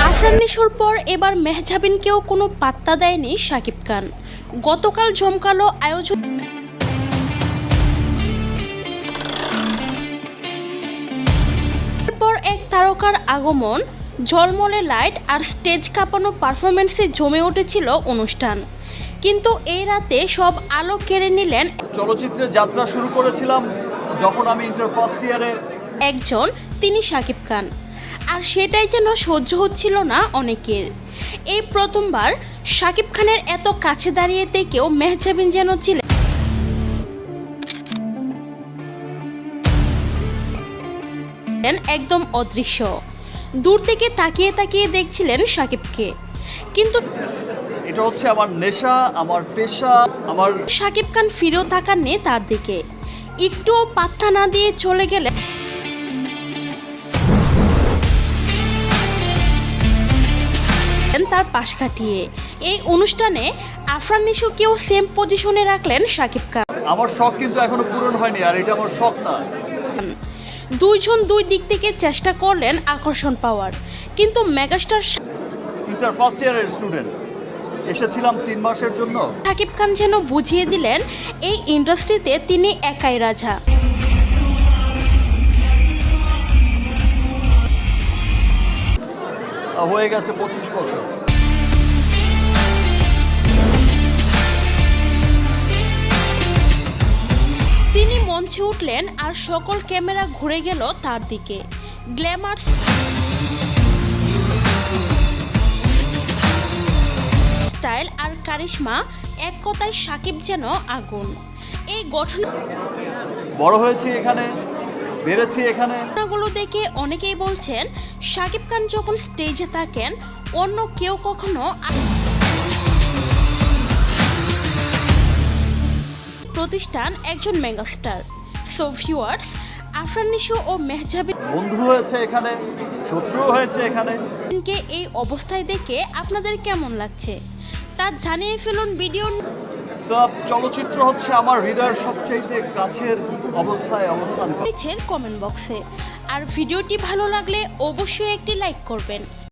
আফরান নিশোর পর এবার মেহজাবিনকেও কোনো পাত্তা দেয়নি শাকিব খান। গতকাল জমকালো আয়োজন পর এক তারকার আগমন, ঝলমলে লাইট আর স্টেজ কাঁপানো পারফরমেন্সে জমে উঠেছিল অনুষ্ঠান। কিন্তু এই রাতে সব আলো কেড়ে নিলেন চলচ্চিত্রের যাত্রা শুরু করেছিলাম যখন আমি ইন্টার ফার্স্ট ইয়ারে। একজন, তিনি শাকিব খান। আর সেটাই যেন সহ্য হচ্ছিল না অনেকের। এই প্রথমবার শাকিব খানের এত কাছে দাঁড়িয়ে থেকেও মেহজাবিন যেন ছিলেন একদম অদৃশ্য। দূর থেকে তাকিয়ে তাকিয়ে দেখছিলেন শাকিবকে। কিন্তু এটা হচ্ছে আমার নেশা, আমার পেশা, আমার। শাকিব খান ফিরেও তাকাননি তার দিকে, একটুও পাত্তা না দিয়ে চলে গেলেন তার পাশ কাটিয়ে। এই অনুষ্ঠানে আফরান নিশোকেও সেম পজিশনে রাখলেন শাকিব খান। আমার শখ কিন্তু এখনো পূরণ হয়নি, আর এটা আমার শখ না। দুইজন দুই দিক থেকে চেষ্টা করলেন আকর্ষণ পাওয়ার, কিন্তু মেগাস্টার ইন্টার ফার্স্ট ইয়ারের স্টুডেন্ট, এসেছিলাম 3 মাসের জন্য। শাকিব খান যেন বুঝিয়ে দিলেন এই ইন্ডাস্ট্রিতে তিনি একাই রাজা। হয়ে গেছে 25 বছর। তিনি মঞ্চে উঠলেন আর সকল ক্যামেরা ঘুরে গেল তার দিকে। গ্ল্যামার, স্টাইল আর কারিশমা, এক কথায় শাকিব যেন আগুন। এই বড় হয়েছি এখানে, বেড়েছি এখানে। ঘটনাগুলো দেখে অনেকেই বলছেন শাকিব খান যখন স্টেজে থাকেন অন্য কেউ কখনো প্রতিষ্ঠান একজন megastar. So viewers, Afran Nisho ও মেহজাবিন বন্ধু হয়েছে এখানে, শত্রু হয়েছে এখানে। কে এই অবস্থায় দেখে আপনাদের কেমন লাগছে তা জানিয়ে ফেলুন ভিডিও। সব চলচ্চিত্র হচ্ছে আমার হৃদয়ের সবচেয়ে কাছের অবস্থায় অবস্থান করে। কমেন্ট বক্সে। আর ভিডিওটি ভালো লাগলে অবশ্যই একটি লাইক করবেন।